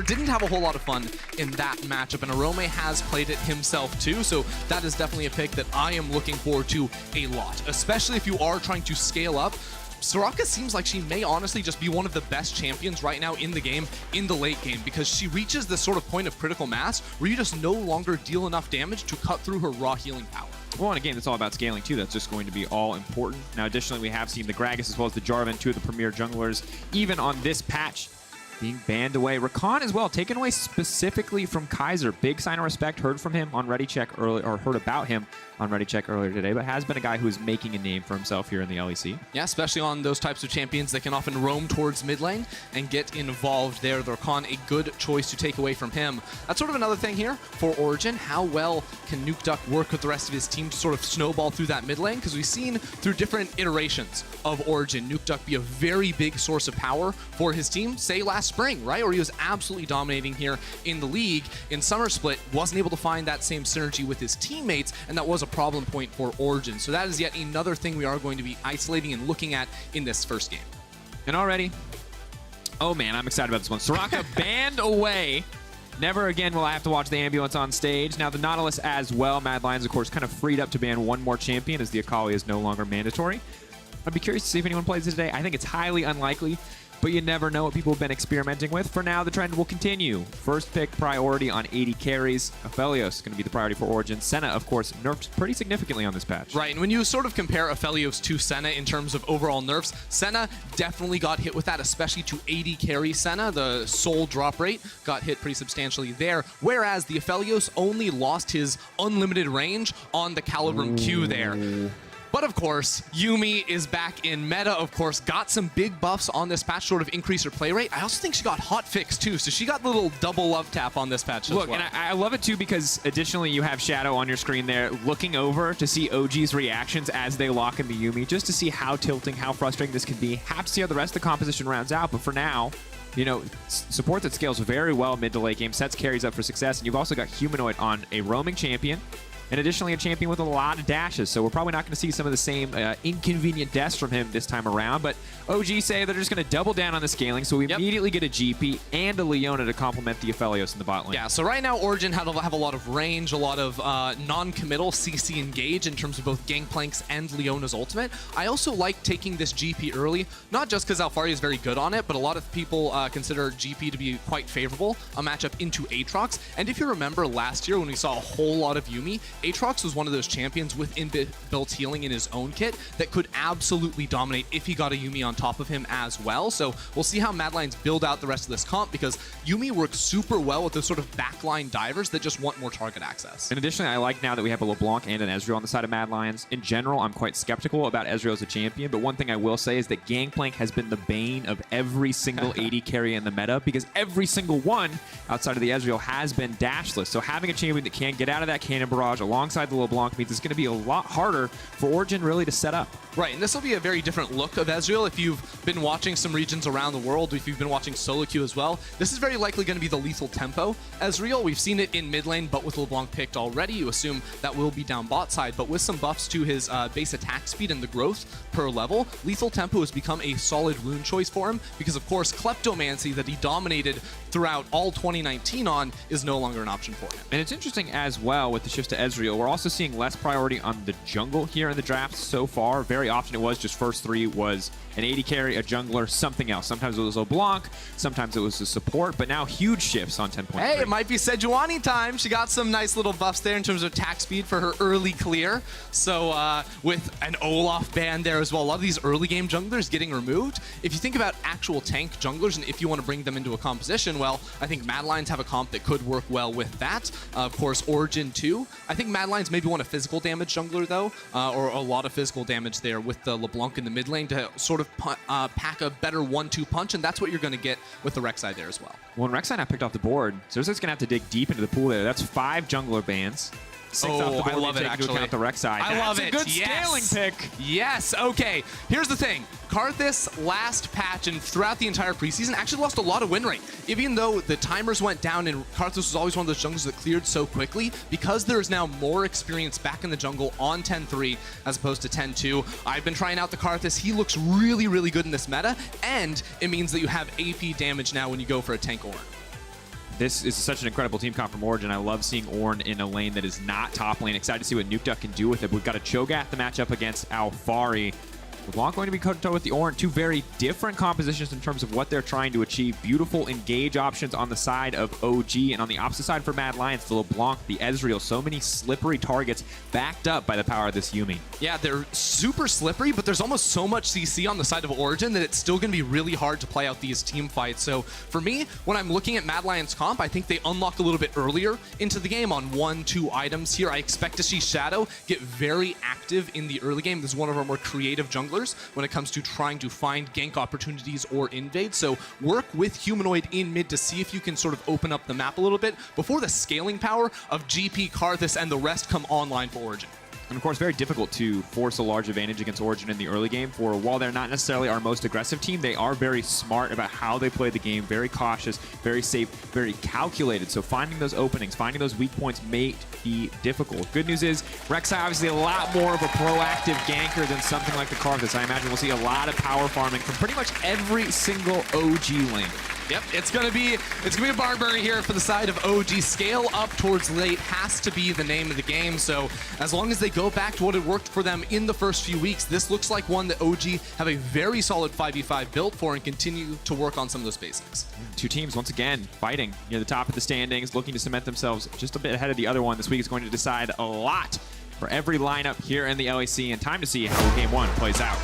didn't have a whole lot of fun in that matchup, and Orome has played it himself too, so that is definitely a pick that I am looking forward to a lot, especially if you are trying to scale up. Soraka seems like she may honestly just be one of the best champions right now in the game, in the late game, because she reaches this sort of point of critical mass where you just no longer deal enough damage to cut through her raw healing power. Well, in a game that's all about scaling too, that's just going to be all important. Now, additionally, we have seen the Gragas as well as the Jarvan, two of the premier junglers, even on this patch, being banned away. Rakan as well, taken away specifically from Kaiser. Big sign of respect. Heard from him on Ready Check early, or heard about him on Ready Check earlier today, but has been a guy who is making a name for himself here in the LEC. Yeah, especially on those types of champions that can often roam towards mid lane and get involved there. The Rakan, a good choice to take away from him. That's sort of another thing here for Origen. How well can Nukeduck work with the rest of his team to sort of snowball through that mid lane? Because we've seen through different iterations of Origen, Nukeduck be a very big source of power for his team, say last spring, right? Or he was absolutely dominating here in the league. In Summer Split, wasn't able to find that same synergy with his teammates, and that was a problem point for Origen. So that is yet another thing we are going to be isolating and looking at in this first game. And already, oh man, I'm excited about this one. Soraka banned away. Never again will I have to watch the ambulance on stage. Now the Nautilus as well. Mad Lions, of course, kind of freed up to ban one more champion as the Akali is no longer mandatory. I'd be curious to see if anyone plays it today. I think it's highly unlikely, but you never know what people have been experimenting with. For now, the trend will continue. First pick priority on AD carries. Aphelios is going to be the priority for Origen. Senna, of course, nerfed pretty significantly on this patch. Right, and when you sort of compare Aphelios to Senna in terms of overall nerfs, Senna definitely got hit with that, especially to AD carry Senna. The soul drop rate got hit pretty substantially there, whereas the Aphelios only lost his unlimited range on the Calibrum Q there. But of course, Yuumi is back in meta, of course, got some big buffs on this patch, sort of increase her play rate. I also think she got hotfix too, so she got a little double love tap on this patch as well. Look, and I love it too because additionally you have Shadow on your screen there looking over to see OG's reactions as they lock in the Yuumi, just to see how tilting, how frustrating this can be. Have to see how the rest of the composition rounds out, but for now, you know, support that scales very well mid to late game, sets carries up for success, and you've also got Humanoid on a roaming champion, and additionally a champion with a lot of dashes, so we're probably not going to see some of the same inconvenient deaths from him this time around, but OG say they're just going to double down on the scaling, so we immediately get a GP and a Leona to complement the Aphelios in the bot lane. Yeah, so right now Origen have a lot of range, a lot of non-committal CC engage in terms of both Gangplank's and Leona's ultimate. I also like taking this GP early, not just because Alphari is very good on it, but a lot of people consider GP to be quite favorable, a matchup into Aatrox, and if you remember last year when we saw a whole lot of Yuumi, Aatrox was one of those champions with inbuilt healing in his own kit that could absolutely dominate if he got a Yuumi on top of him as well. So we'll see how Mad Lions build out the rest of this comp, because Yuumi works super well with those sort of backline divers that just want more target access. And additionally, I like now that we have a LeBlanc and an Ezreal on the side of Mad Lions. In general, I'm quite skeptical about Ezreal as a champion, but one thing I will say is that Gangplank has been the bane of every single AD carry in the meta, because every single one outside of the Ezreal has been dashless. So having a champion that can get out of that cannon barrage alongside the LeBlanc means it's going to be a lot harder for Origen really to set up. Right, and this will be a very different look of Ezreal. If you've been watching some regions around the world, if you've been watching solo queue as well, this is very likely going to be the lethal tempo Ezreal. We've seen it in mid lane, but with LeBlanc picked already, you assume that will be down bot side, but with some buffs to his base attack speed and the growth per level, lethal tempo has become a solid rune choice for him, because of course Kleptomancy that he dominated throughout all 2019 on is no longer an option for him. And it's interesting as well with the shifts to Ezreal, we're also seeing less priority on the jungle here in the draft so far. Very often it was just first three was an AD carry, a jungler, something else. Sometimes it was LeBlanc, sometimes it was a support, but now huge shifts on 10.3. Hey, it might be Sejuani time. She got some nice little buffs there in terms of attack speed for her early clear. So with an Olaf ban there as well, a lot of these early game junglers getting removed. If you think about actual tank junglers and if you want to bring them into a composition, well, I think Mad Lions have a comp that could work well with that. Of course, Origen too. I think Mad Lions maybe want a physical damage jungler though, or a lot of physical damage there with the LeBlanc in the mid lane to sort of pack a better 1-2 punch, and that's what you're going to get with the Rek'Sai there as well. Well, when Rek'Sai not picked off the board, Xerxe's going to have to dig deep into the pool there. That's 5 jungler bans. I love it, actually. Into account the Rek'Sai. I love it. That's a good scaling pick. Yes. Okay. Here's the thing. Karthus last patch and throughout the entire preseason actually lost a lot of win rate. Even though the timers went down and Karthus was always one of those junglers that cleared so quickly, because there is now more experience back in the jungle on 10-3 as opposed to 10-2. I've been trying out the Karthus. He looks really, really good in this meta, and it means that you have AP damage now when you go for a tank Ornn. This is such an incredible team comp from Origen. I love seeing Ornn in a lane that is not top lane. Excited to see what Nukeduck can do with it. We've got a Cho'Gath to match up against Alphari. LeBlanc going to be toe-to-toe with the Ornn. Two very different compositions in terms of what they're trying to achieve. Beautiful engage options on the side of OG, and on the opposite side for Mad Lions, the LeBlanc, the Ezreal. So many slippery targets backed up by the power of this Yuumi. Yeah, they're super slippery, but there's almost so much CC on the side of Origen that it's still going to be really hard to play out these team fights. So for me, when I'm looking at Mad Lions comp, I think they unlocked a little bit earlier into the game on 1-2 items here. I expect to see Shadow get very active in the early game. This is one of our more creative junglers when it comes to trying to find gank opportunities or invade. So work with Humanoid in mid to see if you can sort of open up the map a little bit before the scaling power of GP, Karthus, and the rest come online for Origen. And of course, very difficult to force a large advantage against Origen in the early game. For while they're not necessarily our most aggressive team, they are very smart about how they play the game, very cautious, very safe, very calculated. So finding those openings, finding those weak points may be difficult. Good news is Rek'Sai obviously a lot more of a proactive ganker than something like the Karthus. I imagine we'll see a lot of power farming from pretty much every single OG lane. Yep, it's gonna be a Barbary here for the side of OG. Scale up towards late has to be the name of the game. So as long as they go back to what had worked for them in the first few weeks, this looks like one that OG have a very solid 5v5 built for and continue to work on some of those basics. Two teams once again fighting near the top of the standings, looking to cement themselves just a bit ahead of the other one. This week is going to decide a lot for every lineup here in the LEC, and time to see how game one plays out.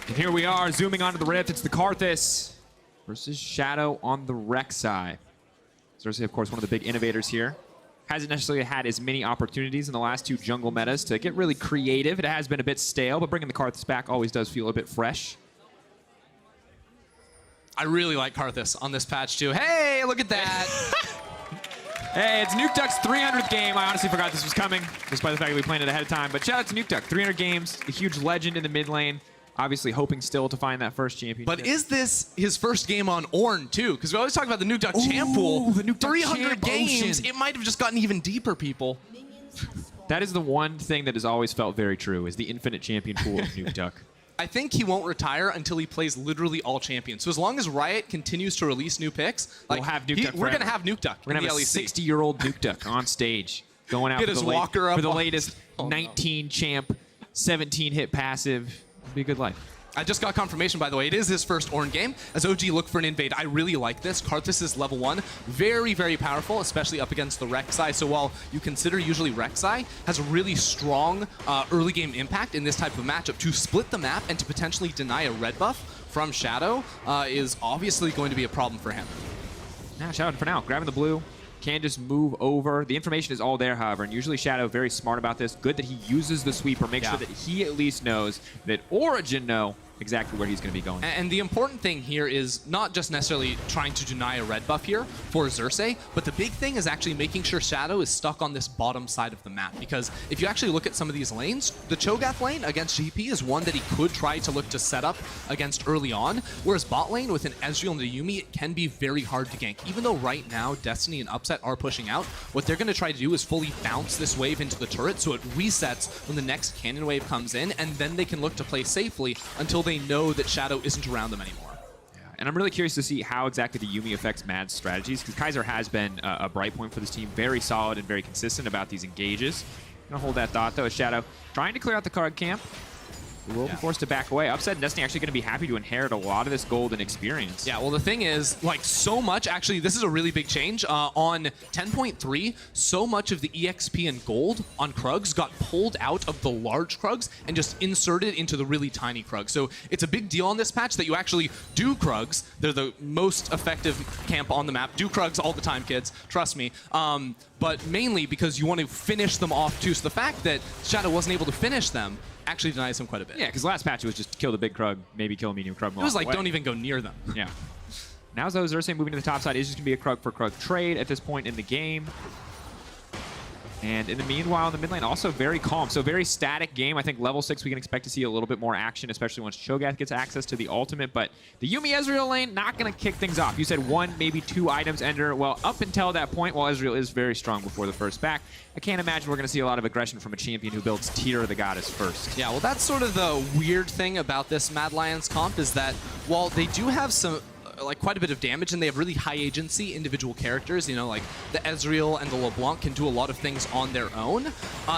And here we are, zooming onto the Rift. It's the Karthus versus Shadow on the Rek'Sai. Xerxe, of course, one of the big innovators here. Hasn't necessarily had as many opportunities in the last two jungle metas to get really creative. It has been a bit stale, but bringing the Karthus back always does feel a bit fresh. I really like Karthus on this patch too. Hey, look at that. Hey, it's Nukeduck's 300th game. I honestly forgot this was coming, despite the fact that we planned it ahead of time. But shout out to Nukeduck, 300 games, a huge legend in the mid lane. Obviously hoping still to find that first championship. But is this his first game on Ornn too? Because we always talk about the Nukeduck champ pool. The Nukeduck 300 champ games, ocean. it might have just gotten even deeper, people. That is the one thing that has always felt very true, is the infinite champion pool of Nukeduck. I think he won't retire until he plays literally all champions. So as long as Riot continues to release new picks, like We'll have Nukeduck we're going to forever. have Nukeduck We're in going to the have a LEC. 60-year-old Nukeduck on stage, going out Get for his the, walker up for the on- latest Oh, no. 19 champ, 17 hit passive. It'll be a good life. I just got confirmation, by the way. It is his first Ornn game. As OG look for an invade, I really like this. Karthus is level 1. Very, very powerful, especially up against the Rek'Sai. So while you consider usually Rek'Sai has a really strong early game impact in this type of matchup, to split the map and to potentially deny a red buff from Shadow is obviously going to be a problem for him. Now, Shadow for now, grabbing the blue. Can just move over. The information is all there, however, and usually Shadow very smart about this. Good that he uses the sweeper, make sure that he at least knows that Origen know exactly where he's going to be going. And the important thing here is not just necessarily trying to deny a red buff here for Xerxe, but the big thing is actually making sure Shadow is stuck on this bottom side of the map. Because if you actually look at some of these lanes, the Cho'Gath lane against GP is one that he could try to look to set up against early on, whereas bot lane with an Ezreal and a Yuumi, it can be very hard to gank. Even though right now Destiny and Upset are pushing out, what they're going to try to do is fully bounce this wave into the turret so it resets when the next cannon wave comes in, and then they can look to play safely until they know that Shadow isn't around them anymore. Yeah, and I'm really curious to see how exactly the Yuumi affects Mad's strategies, because Kaiser has been a bright point for this team, very solid and very consistent about these engages. Gonna hold that thought though, as Shadow trying to clear out the card camp. We will be forced to back away. Upset and Destiny actually going to be happy to inherit a lot of this gold and experience. Yeah, well, the thing is, like, so much, actually, this is a really big change. On 10.3, so much of the EXP and gold on Krugs got pulled out of the large Krugs and just inserted into the really tiny Krugs. So it's a big deal on this patch that you actually do Krugs. They're the most effective camp on the map. Do Krugs all the time, kids. Trust me. But mainly because you want to finish them off, too. So the fact that Shadow wasn't able to finish them actually denies him quite a bit. Yeah, because last patch it was just kill the big Krug, maybe kill a medium Krug. It was like, don't even go near them. Yeah. Now Xerxe moving to the top side is just going to be a Krug for Krug trade at this point in the game. And in the meanwhile, in the mid lane, also very calm. So very static game. I think level 6, we can expect to see a little bit more action, especially once Cho'Gath gets access to the ultimate. But the Yuumi Ezreal lane, not going to kick things off. You said 1, maybe 2 items enter. Well, up until that point, while Ezreal is very strong before the first back, I can't imagine we're going to see a lot of aggression from a champion who builds Tear of the Goddess first. Yeah, well, that's sort of the weird thing about this Mad Lions comp is that while they do have some quite a bit of damage, and they have really high agency individual characters, you know, like the Ezreal and the LeBlanc can do a lot of things on their own.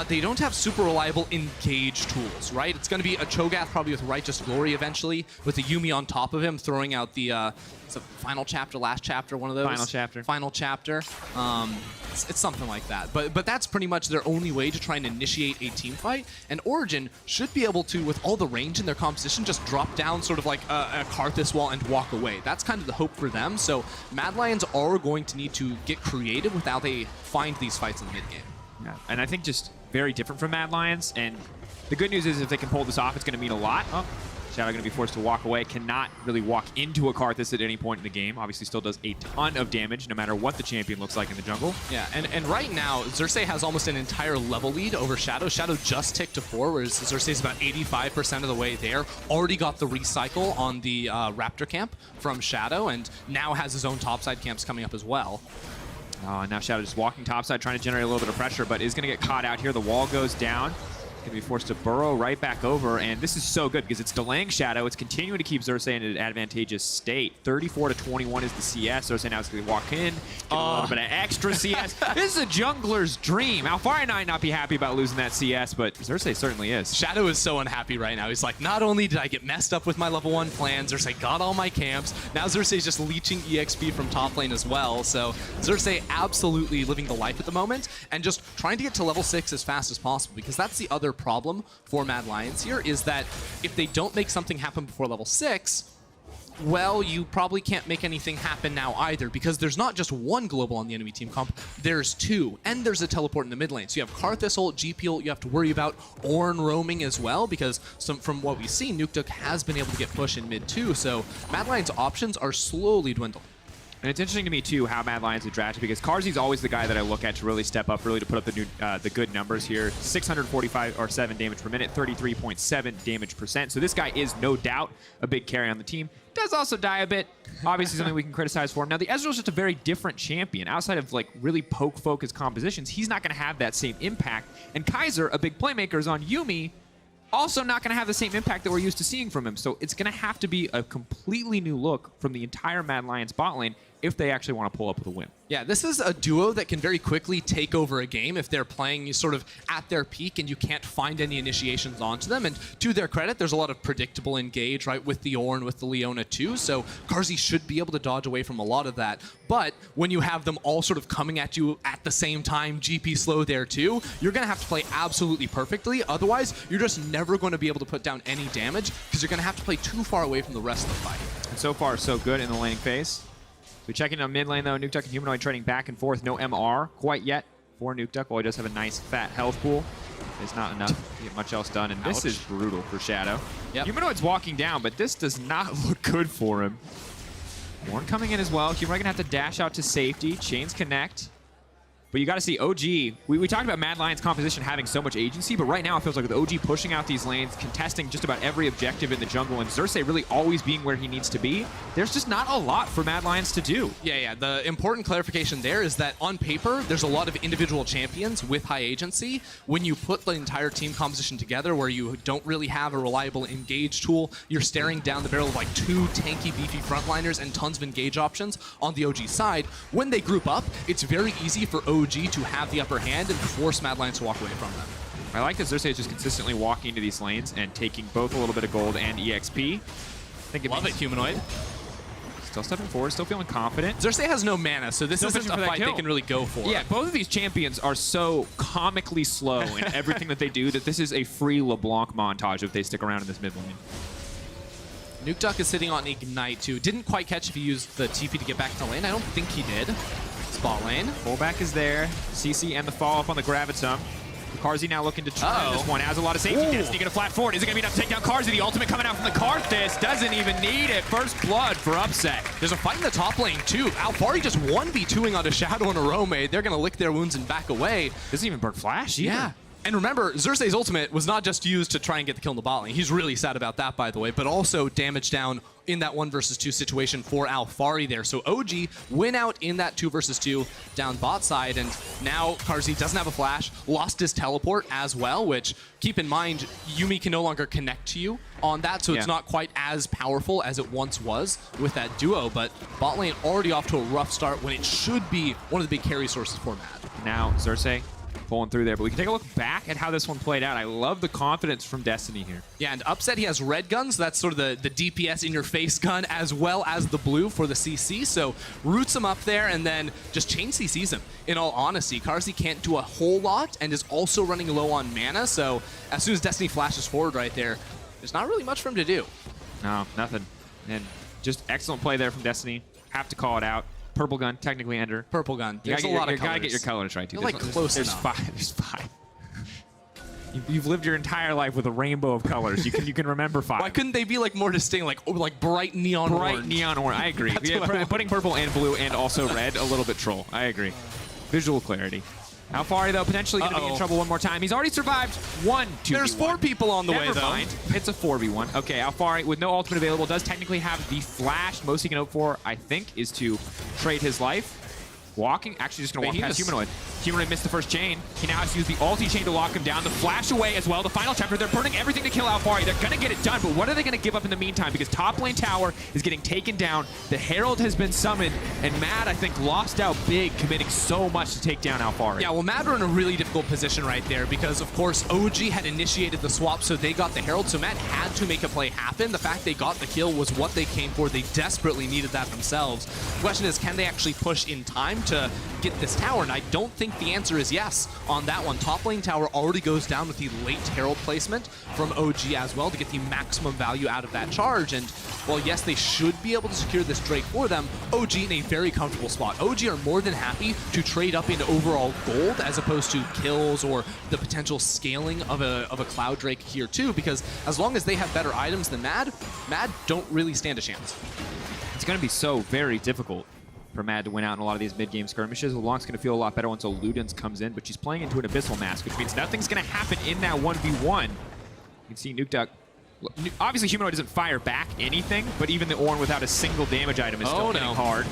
They don't have super reliable engage tools, right? It's going to be a Cho'Gath probably with Righteous Glory eventually, with the Yuumi on top of him, throwing out the it's a final chapter, last chapter, one of those. Final chapter. Final chapter. It's something like that. But that's pretty much their only way to try and initiate a team fight. And Origen should be able to, with all the range in their composition, just drop down sort of like a Karthus wall and walk away. That's kind of the hope for them. So Mad Lions are going to need to get creative with how they find these fights in the mid game. Yeah. And I think just very different from Mad Lions. And the good news is if they can pull this off, it's going to mean a lot. Oh. Shadow going to be forced to walk away, cannot really walk into a Karthus at any point in the game. Obviously still does a ton of damage no matter what the champion looks like in the jungle. Yeah, and right now, Xerxe has almost an entire level lead over Shadow. Shadow just ticked to 4, whereas Xerxe is about 85% of the way there. Already got the recycle on the Raptor camp from Shadow, and now has his own topside camps coming up as well. Oh, and now Shadow just walking topside, trying to generate a little bit of pressure, but is going to get caught out here. The wall goes down. Going to be forced to burrow right back over, and this is so good because it's delaying Shadow. It's continuing to keep Xerxe in an advantageous state. 34-21 is the CS. Xerxe now is going to walk in, get a little bit of extra CS. This is a jungler's dream. Alphari might not be happy about losing that CS, but Xerxe certainly is. Shadow is so unhappy right now. He's like, not only did I get messed up with my level 1 plans, Xerxe got all my camps. Now Xerxe is just leeching EXP from top lane as well. So Xerxe absolutely living the life at the moment and just trying to get to level 6 as fast as possible, because that's the other problem for Mad Lions here, is that if they don't make something happen before level 6, well, you probably can't make anything happen now either, because there's not just one global on the enemy team comp, there's 2, and there's a teleport in the mid lane. So you have Karthus ult, GP ult, you have to worry about Ornn roaming as well, because from what we see, Nukeduck has been able to get push in mid too, so Mad Lions' options are slowly dwindling. And it's interesting to me, too, how Mad Lions have drafted, because Carzzy's always the guy that I look at to really step up, really to put up the good numbers here. 645 or 7 damage per minute, 33.7 damage percent. So this guy is no doubt a big carry on the team. Does also die a bit. Obviously something we can criticize for him. Now, the Ezreal's just a very different champion. Outside of like really poke-focused compositions, he's not going to have that same impact. And Kaiser, a big playmaker, is on Yuumi, also not going to have the same impact that we're used to seeing from him. So it's going to have to be a completely new look from the entire Mad Lions bot lane if they actually want to pull up with a win. Yeah, this is a duo that can very quickly take over a game if they're playing sort of at their peak and you can't find any initiations onto them. And to their credit, there's a lot of predictable engage, right, with the Ornn, with the Leona too. So Carzzy should be able to dodge away from a lot of that. But when you have them all sort of coming at you at the same time, GP slow there too, you're going to have to play absolutely perfectly. Otherwise, you're just never going to be able to put down any damage because you're going to have to play too far away from the rest of the fight. And so far, so good in the laning phase. So we check in on mid lane, though. Nukeduck and Humanoid trading back and forth. No MR quite yet for Nukeduck, while he does have a nice fat health pool. It's not enough to get much else done, and this is brutal for Shadow. Yep. Humanoid's walking down, but this does not look good for him. Ornn coming in as well. Humanoid gonna have to dash out to safety. Chains connect. But you got to see OG. We talked about Mad Lions' composition having so much agency, but right now it feels like with OG pushing out these lanes, contesting just about every objective in the jungle, and Xerxe really always being where he needs to be, there's just not a lot for Mad Lions to do. Yeah. The important clarification there is that on paper, there's a lot of individual champions with high agency. When you put the entire team composition together where you don't really have a reliable engage tool, you're staring down the barrel of like 2 tanky, beefy frontliners and tons of engage options on the OG side. When they group up, it's very easy for OG to have the upper hand and force Mad Lions to walk away from them. I like that Xerxe is just consistently walking into these lanes and taking both a little bit of gold and EXP. Love it, Humanoid. Still stepping forward, still feeling confident. Xerxe has no mana, so this isn't a fight they can really go for. Yeah, both of these champions are so comically slow in everything that they do that this is a free LeBlanc montage if they stick around in this mid lane. Nukeduck is sitting on Ignite too. Didn't quite catch if he used the TP to get back to lane. I don't think he did. Bot lane. Fullback is there. CC and the follow-up on the Gravitum. Carzzy now looking to try this one. Has a lot of safety. Destiny gonna flat forward. Is it gonna be enough to take down Carzzy? The ultimate coming out from the Karthus. Doesn't even need it. First blood for Upset. There's a fight in the top lane too. Alphari just 1v2ing onto Shadow and Orome. They're gonna lick their wounds and back away. Doesn't even burn flash either. Yeah. And remember, Xerxe's ultimate was not just used to try and get the kill in the bot lane. He's really sad about that, by the way, but also damage down in that 1 versus 2 situation for Alphari there. So OG win out in that 2 versus 2 down bot side, and now Carzzy doesn't have a flash, lost his teleport as well, which, keep in mind, Yuumi can no longer connect to you on that, so it's not quite as powerful as it once was with that duo, but bot lane already off to a rough start when it should be one of the big carry sources for Mad. Now, Xerxe pulling through there, but we can take a look back at how this one played out. I love the confidence from Destiny here. Yeah, and Upset, he has red guns. That's sort of the DPS in-your-face gun, as well as the blue for the CC. So roots him up there and then just chain CCs him, in all honesty. Carzzy can't do a whole lot and is also running low on mana. So as soon as Destiny flashes forward right there, there's not really much for him to do. No, nothing. And just excellent play there from Destiny. Have to call it out. Purple gun, technically ender. Purple gun. There's a lot of colors. You gotta get your colors right, too. They're like close enough. There's five. You've lived your entire life with a rainbow of colors. You can remember 5. Why couldn't they be like more distinct, like bright neon orange? Bright neon orange. I agree. Putting purple and blue and also red, a little bit troll. I agree. Visual clarity. Alphari, though, potentially going to be in trouble one more time. He's already survived 1, 2, There's 4 people on the way, though. Mind. It's a 4v1. Okay, Alphari, with no ultimate available, does technically have the flash. Most he can hope for, I think, is to trade his life. Walking, actually just going to walk past Humanoid. Humanoid missed the first chain. He now has to use the ulti chain to lock him down. The flash away as well. The final chapter, they're burning everything to kill Alphari. They're going to get it done, but what are they going to give up in the meantime? Because top lane tower is getting taken down. The Herald has been summoned, and Mad, I think, lost out big, committing so much to take down Alphari. Yeah, well, Mad were in a really difficult position right there because, of course, OG had initiated the swap, so they got the Herald, so Mad had to make a play happen. The fact they got the kill was what they came for. They desperately needed that themselves. The question is, can they actually push in time to get this tower? And I don't think the answer is yes on that one. Top lane tower already goes down with the late Herald placement from OG as well to get the maximum value out of that charge. And while yes, they should be able to secure this Drake for them, OG in a very comfortable spot. OG are more than happy to trade up into overall gold as opposed to kills or the potential scaling of a Cloud Drake here too, because as long as they have better items than Mad don't really stand a chance. It's going to be so very difficult for Mad to win out in a lot of these mid-game skirmishes. LeBlanc's going to feel a lot better once Ludens comes in, but she's playing into an Abyssal Mask, which means nothing's going to happen in that 1v1. You can see Nukeduck. Obviously, Humanoid doesn't fire back anything, but even the Ornn without a single damage item is still hitting hard.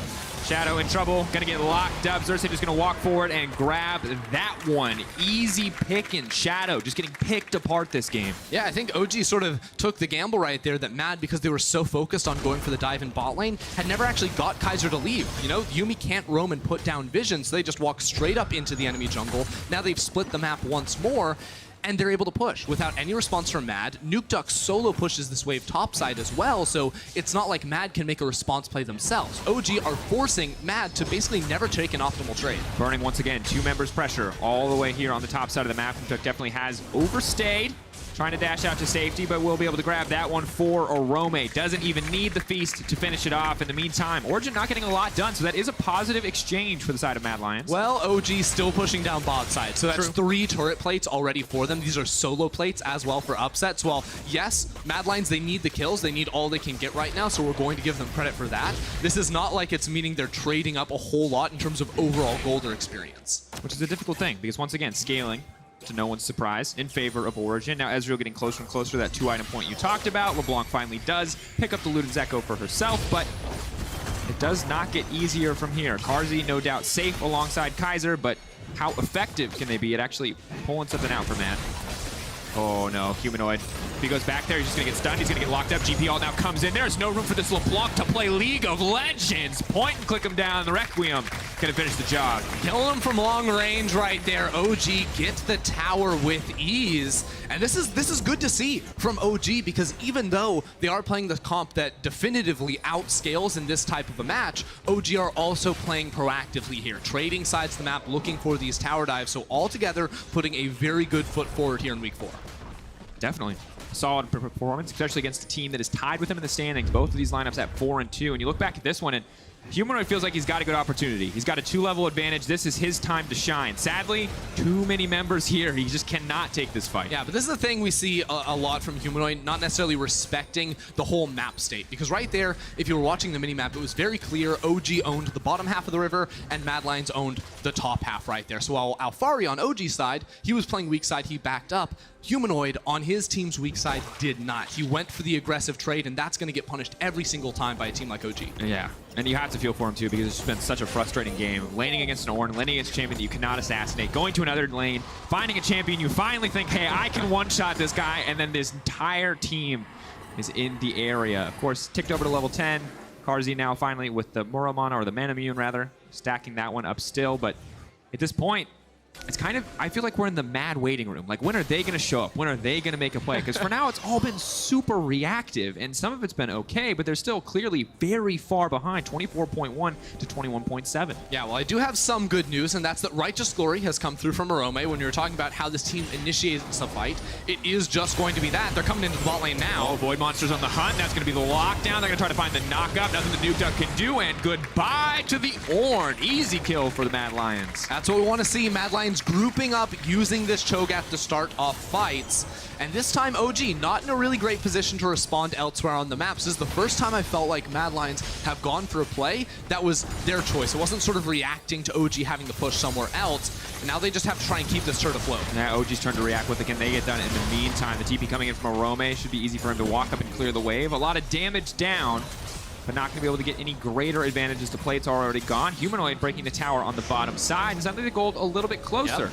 Shadow in trouble, gonna get locked up. Xerxe just gonna walk forward and grab that one. Easy picking. Shadow just getting picked apart this game. Yeah, I think OG sort of took the gamble right there that Mad, because they were so focused on going for the dive in bot lane, had never actually got Kaiser to leave. You know, Yuumi can't roam and put down vision, so they just walk straight up into the enemy jungle. Now they've split the map once more, and they're able to push without any response from Mad. Nukeduck solo pushes this wave topside as well, so it's not like Mad can make a response play themselves. OG are forcing Mad to basically never take an optimal trade. Burning once again, 2 members pressure all the way here on the top side of the map. Nukeduck definitely has overstayed, trying to dash out to safety, but we'll be able to grab that one for Orome. Doesn't even need the feast to finish it off. In the meantime, Origen not getting a lot done, so that is a positive exchange for the side of Mad Lions. Well, OG still pushing down bot side, so that's 3 turret plates already for them. These are solo plates as well for upsets. Well, yes, Mad Lions, they need the kills. They need all they can get right now, so we're going to give them credit for that. This is not like it's meaning they're trading up a whole lot in terms of overall gold or experience. Which is a difficult thing, because once again, scaling, to no one's surprise, in favor of Origen. Now Ezreal getting closer and closer to that 2-item point you talked about. LeBlanc finally does pick up the Luden's Echo for herself, but it does not get easier from here. Carzzy, no doubt, safe alongside Kaiser, but how effective can they be at actually pulling something out for Mad? Oh no, Humanoid. If he goes back there, he's just gonna get stunned. He's gonna get locked up. GP all now comes in. There's no room for this LeBlanc to play League of Legends. Point and click him down. The Requiem gonna finish the job. Killing him from long range right there. OG gets the tower with ease. And this is good to see from OG, because even though they are playing the comp that definitively outscales in this type of a match, OG are also playing proactively here, trading sides of the map, looking for these tower dives. So altogether, putting a very good foot forward here in week 4. Definitely. Solid performance, especially against a team that is tied with them in the standings. Both of these lineups at 4 and 2. And you look back at this one, and Humanoid feels like he's got a good opportunity. He's got a 2-level advantage. This is his time to shine. Sadly, too many members here. He just cannot take this fight. Yeah, but this is the thing we see a lot from Humanoid, not necessarily respecting the whole map state. Because right there, if you were watching the minimap, it was very clear OG owned the bottom half of the river and Mad Lions owned the top half right there. So while Alphari on OG's side, he was playing weak side, he backed up. Humanoid on his team's weak side did not. He went for the aggressive trade, and that's going to get punished every single time by a team like OG. Yeah, and you have to feel for him too, because it's been such a frustrating game. Laning against an Ornn, laning against a champion that you cannot assassinate, going to another lane, finding a champion, you finally think, hey, I can one-shot this guy, and then this entire team is in the area. Of course, ticked over to level 10. Carzzy now finally with the Muramana, or the Manamune rather, stacking that one up still, but at this point, it's kind of, I feel like we're in the mad waiting room. Like, when are they going to show up? When are they going to make a play? Because for now, it's all been super reactive, and some of it's been okay, but they're still clearly very far behind, 24.1 to 21.7. Yeah, well, I do have some good news, and that's that Righteous Glory has come through from Orome. When you were talking about how this team initiates the fight, it is just going to be that. They're coming into the bot lane now. Oh, Void Monster's on the hunt. That's going to be the lockdown. They're going to try to find the knockup. Nothing the Nukeduck can do, and goodbye to the Ornn. Easy kill for the Mad Lions. That's what we want to see. Mad Lions grouping up, using this Cho'Gath to start off fights. And this time, OG not in a really great position to respond elsewhere on the maps. This is the first time I felt like Mad Lions have gone for a play that was their choice. It wasn't sort of reacting to OG having to push somewhere else. And now they just have to try and keep this turret afloat. Now OG's turn to react. What can they get done in the meantime? The TP coming in from Orome should be easy for him to walk up and clear the wave. A lot of damage down, but not going to be able to get any greater advantages. The plate's already gone. Humanoid breaking the tower on the bottom side, and suddenly the gold a little bit closer. Yep.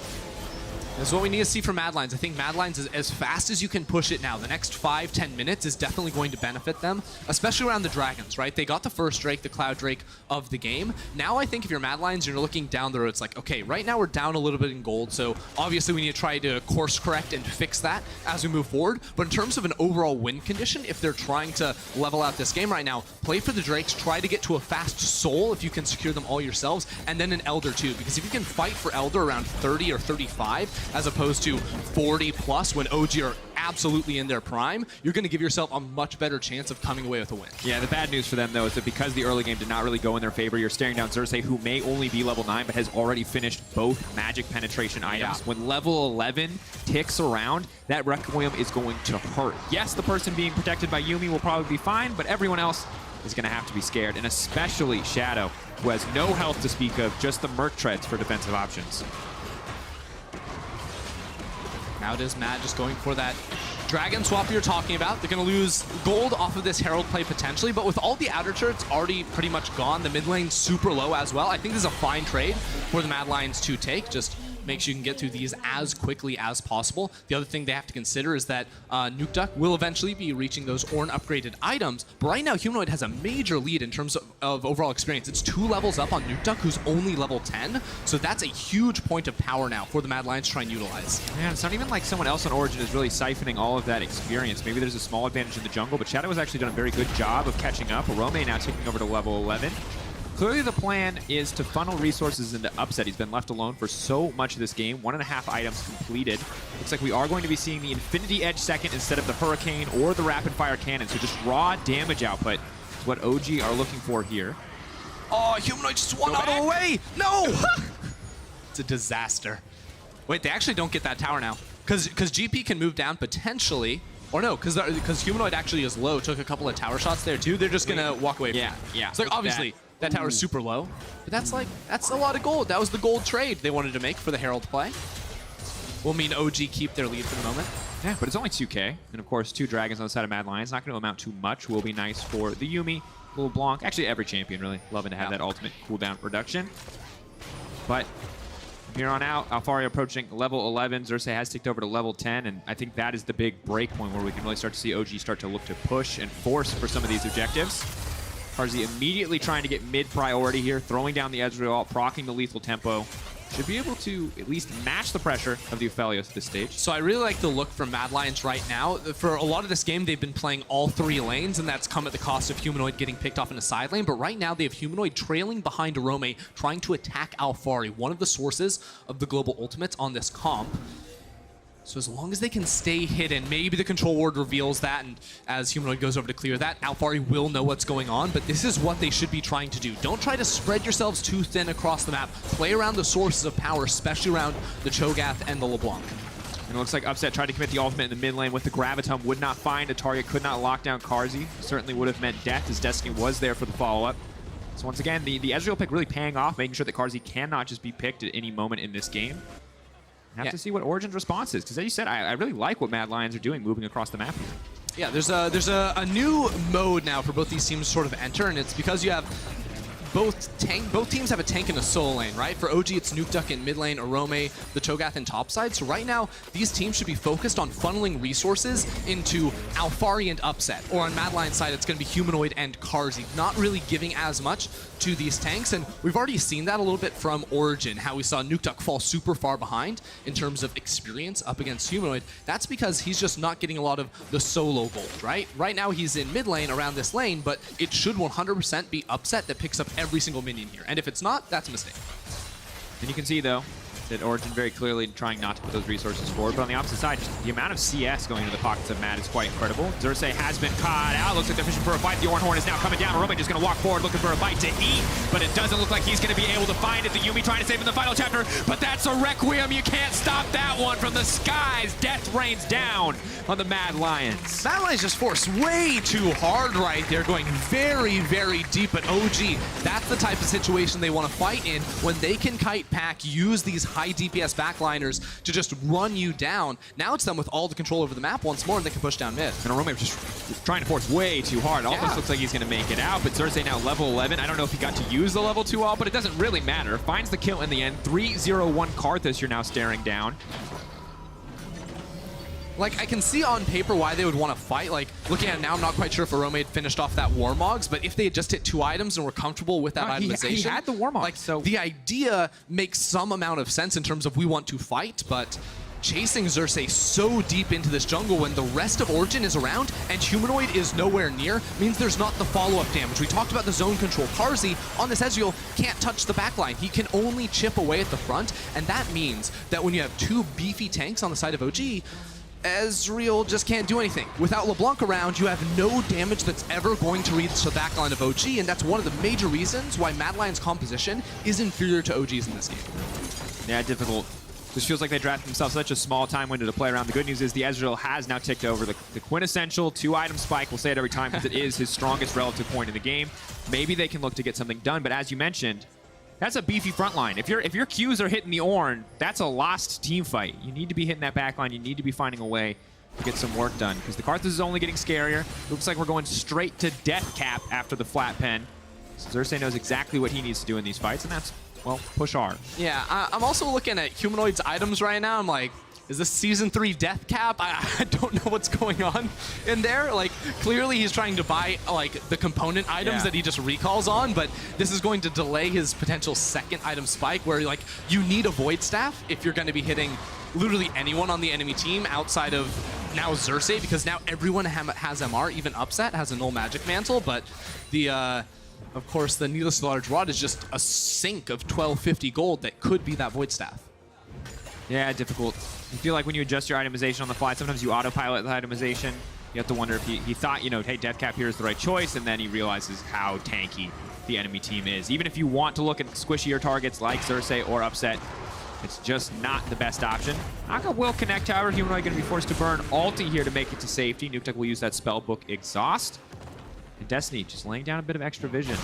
This is what we need to see from Mad Lions. I think Mad Lions is as fast as you can push it now. The next 5-10 minutes is definitely going to benefit them, especially around the dragons, right? They got the first Drake, the Cloud Drake of the game. Now I think if you're Mad Lions, you're looking down the road. It's like, okay, right now we're down a little bit in gold, so obviously we need to try to course correct and fix that as we move forward. But in terms of an overall win condition, if they're trying to level out this game right now, play for the Drakes, try to get to a fast soul if you can secure them all yourselves, and then an Elder too, because if you can fight for Elder around 30 or 35, as opposed to 40 plus when OG are absolutely in their prime, you're going to give yourself a much better chance of coming away with a win. Yeah, the bad news for them, though, is that because the early game did not really go in their favor, you're staring down Xerxe, who may only be level 9, but has already finished both magic penetration items. Yeah. When level 11 ticks around, that Requiem is going to hurt. Yes, the person being protected by Yuumi will probably be fine, but everyone else is going to have to be scared, and especially Shadow, who has no health to speak of, just the Merc Treads for defensive options. Now it is Mad just going for that Dragon swap you're talking about. They're going to lose gold off of this Herald play potentially, but with all the outer turrets already pretty much gone, the mid lane super low as well, I think this is a fine trade for the Mad Lions to take. Just make sure you can get through these as quickly as possible. The other thing they have to consider is that Nukeduck will eventually be reaching those Ornn upgraded items, but right now Humanoid has a major lead in terms of overall experience. It's 2 levels up on Nukeduck, who's only level 10, so that's a huge point of power now for the Mad Lions to try and utilize. Man, it's not even like someone else on Origin is really siphoning all of that experience. Maybe there's a small advantage in the jungle, but Shadow has actually done a very good job of catching up. Orome now taking over to level 11. Clearly the plan is to funnel resources into Upset. He's been left alone for so much of this game. 1.5 items completed. Looks like we are going to be seeing the Infinity Edge second instead of the Hurricane or the Rapid Fire Cannon. So just raw damage output is what OG are looking for here. Oh, Humanoid just won out of the way! No! It's a disaster. Wait, they actually don't get that tower now. Because GP can move down potentially. Or no, because Humanoid actually is low. Took a couple of tower shots there too. They're just going to walk away from it. Yeah. It's like, obviously, that tower is super low. But that's a lot of gold. That was the gold trade they wanted to make for the Herald play. Will mean OG keep their lead for the moment. Yeah, but it's only 2K. And of course, 2 dragons on the side of Mad Lions. Not going to amount too much. Will be nice for the Yuumi, LeBlanc. Actually, every champion really loving to have that ultimate cooldown reduction. But from here on out, Alphari approaching level 11. Xerxe has ticked over to level 10, and I think that is the big break point where we can really start to see OG start to look to push and force for some of these objectives. Carzzy immediately trying to get mid-priority here, throwing down the Ezreal, proccing the lethal tempo. Should be able to at least match the pressure of the Aphelios at this stage. So I really like the look from Mad Lions right now. For a lot of this game, they've been playing all 3 lanes, and that's come at the cost of Humanoid getting picked off in a side lane. But right now, they have Humanoid trailing behind Orome, trying to attack Alphari, one of the sources of the global ultimates on this comp. So as long as they can stay hidden, maybe the control ward reveals that, and as Humanoid goes over to clear that, Alphari will know what's going on, but this is what they should be trying to do. Don't try to spread yourselves too thin across the map. Play around the sources of power, especially around the Cho'Gath and the LeBlanc. And it looks like Upset tried to commit the ultimate in the mid lane with the Gravitum, would not find a target, could not lock down Carzzy. Certainly would have meant death as Destiny was there for the follow-up. So once again, the Ezreal pick really paying off, making sure that Carzzy cannot just be picked at any moment in this game. Have to see what Origen's response is, because as you said, I really like what Mad Lions are doing moving across the map. Yeah, there's a new mode now for both these teams to sort of enter, and it's because you have both teams have a tank and a solo lane, right? For OG, it's Nukeduck in mid lane, Orome, the Cho'Gath in top side. So right now, these teams should be focused on funneling resources into Alphari and Upset. Or on Mad Lion's side, it's going to be Humanoid and Carzzy, not really giving as much to these tanks. And we've already seen that a little bit from Origen, how we saw Nukeduck fall super far behind in terms of experience up against Humanoid. That's because he's just not getting a lot of the solo gold, right? Right now, he's in mid lane around this lane, but it should 100% be Upset that picks up every single minion here. And if it's not, that's a mistake. And you can see, though, that Origen very clearly trying not to put those resources forward. But on the opposite side, just the amount of CS going into the pockets of Mad is quite incredible. Xerxe has been caught out. Looks like they're fishing for a fight. The Ornn is now coming down. Orome just going to walk forward looking for a bite to eat. But it doesn't look like he's going to be able to find it. The Yuumi trying to save in the final chapter. But that's a Requiem. You can't stop that one from the skies. Death rains down on the Mad Lions. Mad Lions just forced way too hard right there, going very, very deep at OG. That's the type of situation they want to fight in when they can kite pack, use these high DPS backliners to just run you down. Now it's them with all the control over the map once more, and they can push down mid. And Orome just trying to force way too hard. Almost looks like he's going to make it out, but Xerxe now level 11. I don't know if he got to use the level 2 all, but it doesn't really matter. Finds the kill in the end. 3-0-1 Karthus you're now staring down. Like, I can see on paper why they would want to fight. Like, looking at it now, I'm not quite sure if Orome had finished off that Warmogs, but if they had just hit 2 items and were comfortable with that itemization. He had the Warmogs. Like, so the idea makes some amount of sense in terms of we want to fight, but chasing Xerxe so deep into this jungle when the rest of Origen is around and Humanoid is nowhere near means there's not the follow-up damage. We talked about the zone control. Carzzy on this Ezreal can't touch the backline. He can only chip away at the front, and that means that when you have 2 beefy tanks on the side of OG, Ezreal just can't do anything. Without LeBlanc around, you have no damage that's ever going to reach the backline of OG, and that's one of the major reasons why Mad Lion's composition is inferior to OG's in this game. Yeah, difficult. Just feels like they drafted themselves such a small time window to play around. The good news is the Ezreal has now ticked over the quintessential 2-item spike. We'll say it every time because it is his strongest relative point in the game. Maybe they can look to get something done, but as you mentioned, that's a beefy front line. If your Qs are hitting the Ornn, that's a lost team fight. You need to be hitting that back line. You need to be finding a way to get some work done because the Karthus is only getting scarier. Looks like we're going straight to death cap after the flat pen. So Xerxe knows exactly what he needs to do in these fights, and that's, well, push hard. Yeah, I'm also looking at Humanoid's items right now. I'm like, is this Season 3 death cap? I don't know what's going on in there. Like, clearly he's trying to buy, like, the component items that he just recalls on, but this is going to delay his potential second item spike where, like, you need a Void Staff if you're going to be hitting literally anyone on the enemy team outside of now Xerxe, because now everyone has MR, even Upset has a Null Magic Mantle, but the, of course, the Needless Large Rod is just a sink of 1250 gold that could be that Void Staff. Yeah, difficult. You feel like when you adjust your itemization on the fly, sometimes you autopilot the itemization. You have to wonder if he thought, you know, hey, death cap here is the right choice, and then he realizes how tanky the enemy team is. Even if you want to look at squishier targets like Xerxe or Upset, it's just not the best option. Aka will connect, however. Humanoid going to be forced to burn ulti here to make it to safety. Nukeduck will use that spellbook Exhaust. And Destiny just laying down a bit of extra vision.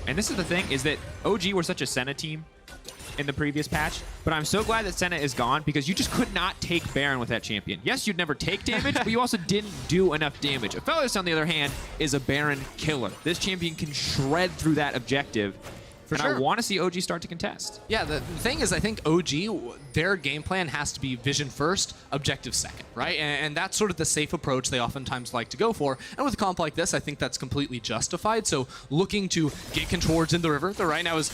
And this is the thing, is that OG were such a Senna team in the previous patch, but I'm so glad that Senna is gone because you just could not take Baron with that champion. Yes, you'd never take damage, but you also didn't do enough damage. Aphelios, on the other hand, is a Baron killer. This champion can shred through that objective, and I want to see OG start to contest. Yeah, the thing is, I think OG, their game plan has to be vision first, objective second, right? And that's sort of the safe approach they oftentimes like to go for. And with a comp like this, I think that's completely justified. So looking to get control towards in the river, that right now is,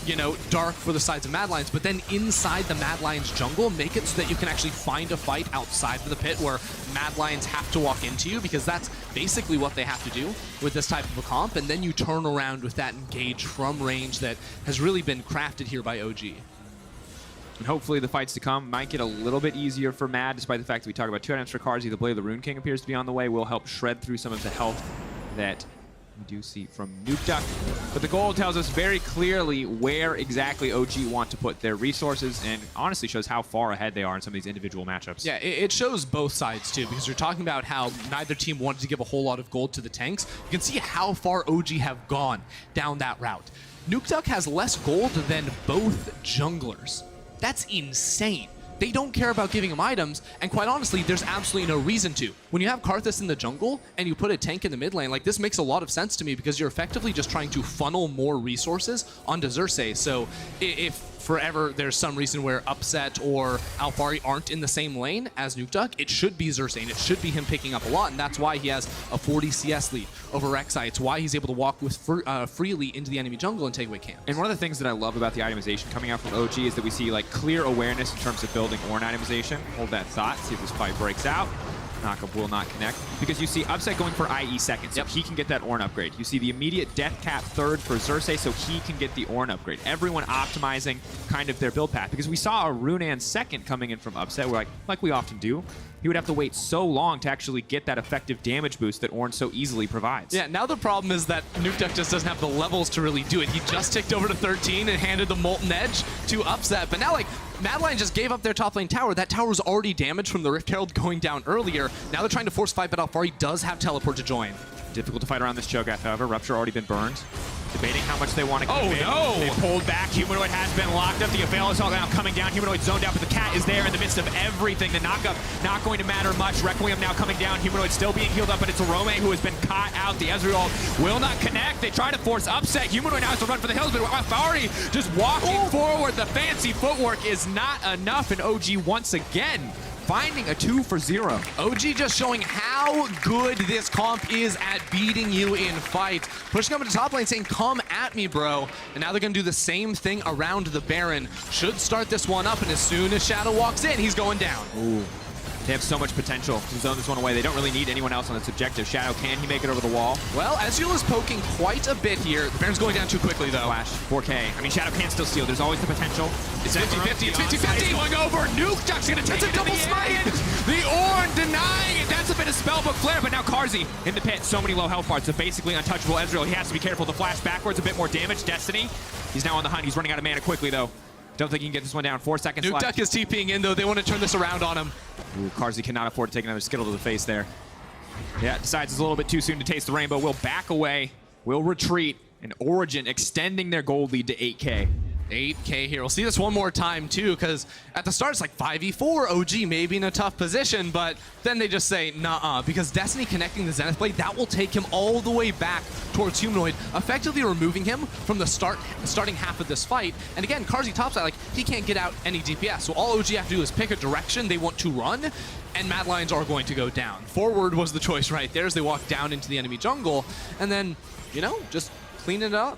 you know, dark for the sides of Mad Lions, but then inside the Mad Lions jungle, make it so that you can actually find a fight outside of the pit where Mad Lions have to walk into you, because that's basically what they have to do with this type of a comp, and then you turn around with that engage from range that has really been crafted here by OG. And hopefully the fights to come might get a little bit easier for Mad, despite the fact that we talk about 2 items for Carzzy. The Blade of the Rune King appears to be on the way, will help shred through some of the health that we do see from Nukeduck. But the goal tells us very clearly where exactly OG want to put their resources, and honestly shows how far ahead they are in some of these individual matchups. Yeah, it shows both sides too, because you're talking about how neither team wanted to give a whole lot of gold to the tanks. You can see how far OG have gone down that route. Nukeduck has less gold than both junglers. That's insane. They don't care about giving him items, and quite honestly, there's absolutely no reason to. When you have Karthus in the jungle and you put a tank in the mid lane, like, this makes a lot of sense to me because you're effectively just trying to funnel more resources onto Xerxe. So if forever there's some reason where Upset or Alphari aren't in the same lane as Nukeduck, it should be Xerxe, and it should be him picking up a lot, and that's why he has a 40 CS lead over Rek'Sai. It's why he's able to walk with freely into the enemy jungle and take away camps. And one of the things that I love about the itemization coming out from OG is that we see like clear awareness in terms of building Ornn itemization. Hold that thought, see if this fight breaks out. Knockup will not connect, because you see Upset going for IE second, so he can get that Ornn upgrade. You see the immediate death cap third for Xerxe, so he can get the Ornn upgrade. Everyone optimizing kind of their build path, because we saw a Runan second coming in from Upset, where like we often do, he would have to wait so long to actually get that effective damage boost that Ornn so easily provides. Yeah, now the problem is that Nukeduck just doesn't have the levels to really do it. He just ticked over to 13 and handed the Molten Edge to Upset, but now, like, Mad Lion just gave up their top lane tower. That tower was already damaged from the Rift Herald going down earlier. Now they're trying to force fight, but Alphari does have teleport to join. Difficult to fight around this Cho'Gath, however. Rupture already been burned. Debating how much they want to give in. No! They pulled back. Humanoid has been locked up. The Aphelios all now coming down. Humanoid zoned out, but the cat is there in the midst of everything. The knockup not going to matter much. Requiem now coming down. Humanoid still being healed up, but it's Orome who has been caught out. The Ezreal will not connect. They try to force Upset. Humanoid now has to run for the hills, but Alphari just walking forward. The fancy footwork is not enough, and OG once again finding a 2 for 0. OG just showing how good this comp is at beating you in fights. Pushing up into top lane saying, come at me, bro. And now they're going to do the same thing around the Baron. Should start this one up, and as soon as Shadow walks in, he's going down. Ooh. They have so much potential to zone this one away. They don't really need anyone else on this objective. Shadow, can he make it over the wall? Well, Ezreal is poking quite a bit here. The Baron's going down too quickly, though. Flash, 4K. I mean, Shadow can still steal. There's always the potential. It's 50-50. It's 50-50. Going over. Nukeduck's going to take it. That's a double smite. The Ornn denying it. That's a bit of spellbook flare, but now Carzzy in the pit. So many low health parts. So basically untouchable Ezreal. He has to be careful. The flash backwards, a bit more damage. Destiny. He's now on the hunt. He's running out of mana quickly, though. Don't think he can get this one down. 4 seconds left. Nukeduck is TPing in, though. They want to turn this around on him. Ooh, Carzzy cannot afford to take another Skittle to the face there. Yeah, decides it's a little bit too soon to taste the rainbow. Will back away. Will retreat. And Origen extending their gold lead to 8K. 8K here. We'll see this one more time, too, because at the start, it's like 5v4. OG may be in a tough position, but then they just say, nah, because Destiny connecting the Zenith Blade, that will take him all the way back towards Humanoid, effectively removing him from the starting half of this fight. And again, Carzzy topside, like, he can't get out any DPS, so all OG have to do is pick a direction they want to run, and Mad Lions are going to go down. Forward was the choice right there as they walk down into the enemy jungle, and then, you know, just clean it up.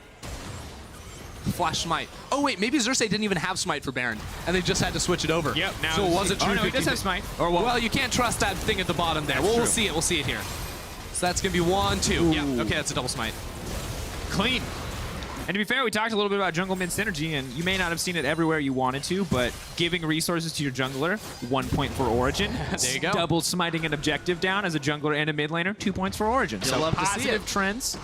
Flash smite. Oh wait, maybe Xerxe didn't even have smite for Baron, and they just had to switch it over. Yep. Now so it was a true. Oh no, he does have smite. Or well, you can't trust that thing at the bottom there. We'll see it. We'll see it here. So that's gonna be 1, 2. Ooh. Yeah. Okay, that's a double smite. Clean. And to be fair, we talked a little bit about jungle mid synergy, and you may not have seen it everywhere you wanted to, but giving resources to your jungler, 1 point for Origen. There you go. Double smiting an objective down as a jungler and a mid laner, 2 points for Origen. You'll So love to see positive it. trends.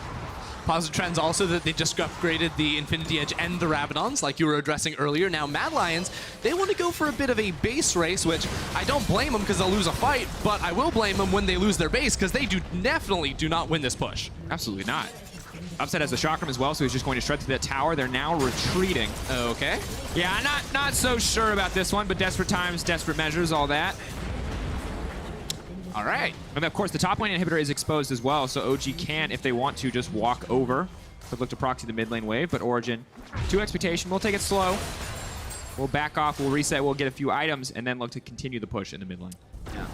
Positive trends also that they just upgraded the Infinity Edge and the Rabadons, like you were addressing earlier. Now, Mad Lions, they want to go for a bit of a base race, which I don't blame them because they'll lose a fight, but I will blame them when they lose their base because they definitely do not win this push. Absolutely not. Upset has the chakram as well, so he's just going to shred through that tower. They're now retreating. Okay. Yeah, not so sure about this one, but desperate times, desperate measures, all that. All right. And of course, the top lane inhibitor is exposed as well, so OG can, if they want to, just walk over. Could look to proxy the mid lane wave, but Origen, 2 expectation. We'll take it slow. We'll back off, we'll reset, we'll get a few items, and then look to continue the push in the mid lane. Yeah.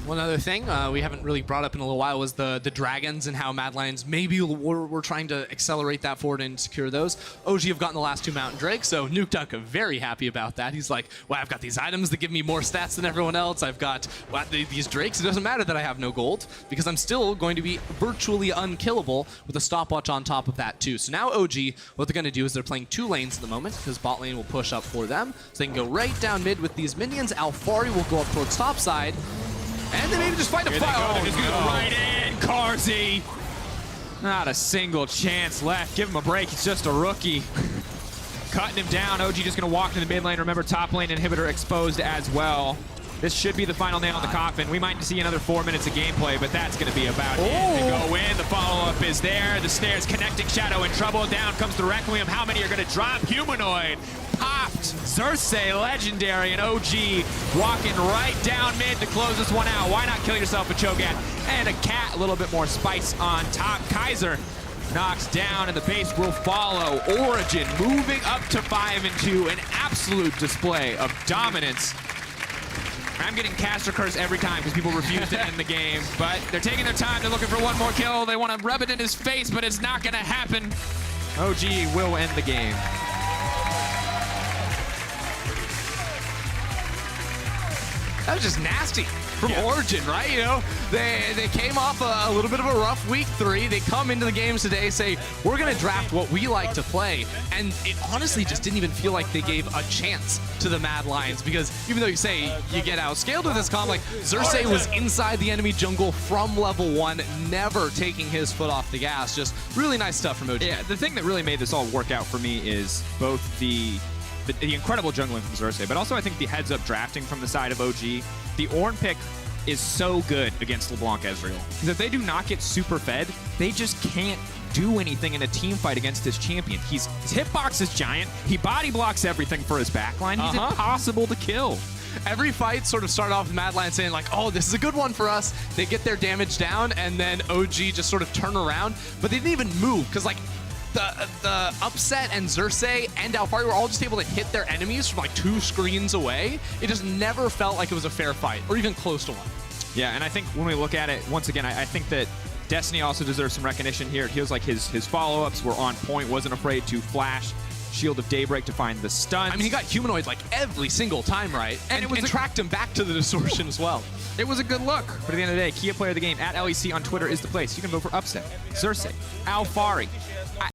One other thing we haven't really brought up in a little while was the dragons and how Mad Lions maybe we're trying to accelerate that forward and secure those. OG have gotten the last 2 Mountain Drakes, so Nukeduck very happy about that. He's like, well, I've got these items that give me more stats than everyone else. I've got these Drakes. It doesn't matter that I have no gold because I'm still going to be virtually unkillable with a stopwatch on top of that too. So now OG, what they're going to do is they're playing 2 lanes at the moment because bot lane will push up for them. So they can go right down mid with these minions. Alphari will go up towards top side. And they maybe just find a fight. Oh, they're just gonna go right in. Carzzy. Not a single chance left. Give him a break. He's just a rookie. Cutting him down. OG just gonna walk to the mid lane. Remember, top lane inhibitor exposed as well. This should be the final nail in the coffin. We might see another 4 minutes of gameplay, but that's gonna be about it. They go in. The follow-up is there. The snares connecting. Shadow in trouble. Down comes the Requiem. How many are gonna drop? Humanoid. Popped. Xerxe, legendary, and OG walking right down mid to close this one out. Why not kill yourself with Cho'Gath and a cat? A little bit more spice on top. Kaiser knocks down, and the base will follow. Origen moving up to 5-2. An absolute display of dominance. I'm getting caster curse every time because people refuse to end the game, but they're taking their time. They're looking for one more kill. They want to rub it in his face, but it's not going to happen. OG will end the game. That was just nasty from Origen, right? You know, they came off a little bit of a rough week 3. They come into the games today, say, we're going to draft what we like to play. And it honestly just didn't even feel like they gave a chance to the Mad Lions because even though you say you get outscaled with this comp, like Xerxe was inside the enemy jungle from level 1, never taking his foot off the gas. Just really nice stuff from OG. Yeah, the thing that really made this all work out for me is both the incredible jungling from Xerxe, but also I think the heads-up drafting from the side of OG. The Ornn pick is so good against LeBlanc Ezreal. Because if they do not get super fed, they just can't do anything in a team fight against this champion. His hitbox is giant. He body blocks everything for his backline. He's impossible to kill. Every fight sort of started off with Mad Lions saying like, oh, this is a good one for us. They get their damage down, and then OG just sort of turn around. But they didn't even move because like, the Upset and Xerxe and Alphari were all just able to hit their enemies from like 2 screens away. It just never felt like it was a fair fight or even close to one. Yeah, and I think when we look at it, once again, I think that Destiny also deserves some recognition here. It feels like his follow-ups were on point, wasn't afraid to flash Shield of Daybreak to find the stuns. I mean, he got Humanoid like every single time, right? And tracked him back to the distortion as well. It was a good look. But at the end of the day, Kia player of the game at LEC on Twitter is the place. You can vote for Upset, Xerxe, Alphari,